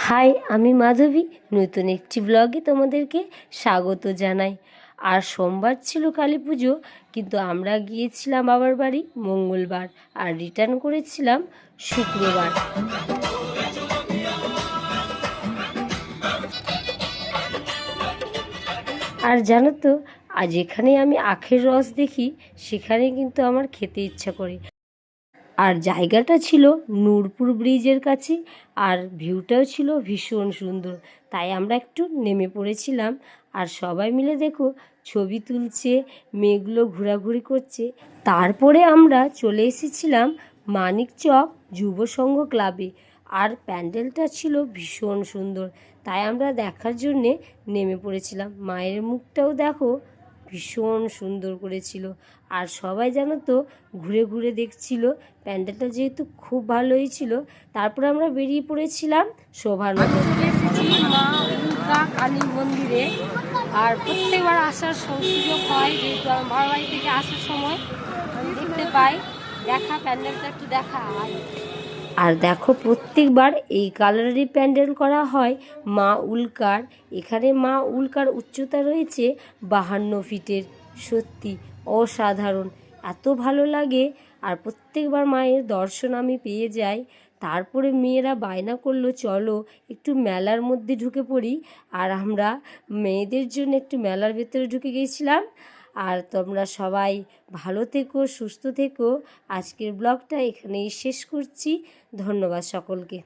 High, আমি মাধবী। নতুন একটি ব্লগে তোমাদেরকে স্বাগত জানাই। আর সোমবার ছিল কালী পুজো, কিন্তু আমরা গিয়েছিলাম বাবার বাড়ি মঙ্গলবার আর রিটার্ন করেছিলাম শুক্রবার। আর জানো তো, আজ এখানে আমি আখের রস দেখি, সেখানে কিন্তু আমার খেতে ইচ্ছা করে। আর জায়গাটা ছিল নূরপুর ব্রিজের কাছে, আর ভিউটাও ছিল ভীষণ সুন্দর। তাই আমরা একটু নেমে পড়েছিলাম। আর সবাই মিলে দেখো ছবি তুলছে, মেয়েগুলো ঘোরাঘুরি করছে। তারপরে আমরা চলে এসেছিলাম মানিকচক যুব সংঘ ক্লাবে। আর প্যান্ডেলটা ছিল ভীষণ সুন্দর, তাই আমরা দেখার জন্যে নেমে পড়েছিলাম। মায়ের মুখটাও দেখো ভীষণ সুন্দর করেছিল। আর সবাই জানো তো ঘুরে ঘুরে দেখছিল। প্যান্ডেলটা যেহেতু খুব ভালো হয়েছিল, তারপরে আমরা বেরিয়ে পড়েছিলাম শোভানগর। চলে এসেছি মা উল্কা কালী মন্দিরে। আর প্রত্যেকবার আসার সুযোগ হয়, যেহেতু আমার বাবার বাড়ি থেকে আসার সময় আমি দেখতে পাই। দেখা প্যান্ডেলটা একটু দেখা। আর দেখো প্রত্যেকবার এই কালারেরই প্যান্ডেল করা হয় মা উল্কার। এখানে মা উল্কার উচ্চতা রয়েছে 52 ফিটের। সত্যি অসাধারণ, এত ভালো লাগে। আর প্রত্যেকবার মায়ের দর্শন আমি পেয়ে যাই। তারপরে মেয়েরা বায়না করলো চলো একটু মেলার মধ্যে ঢুকে পড়ি। আর আমরা মেয়েদের জন্য একটু মেলার ভেতরে ঢুকে গিয়েছিলাম। আর তোমরা সবাই ভালো থেকো, সুস্থ থেকো। আজকের ব্লগটা এখানেই শেষ করছি। ধন্যবাদ সকলকে।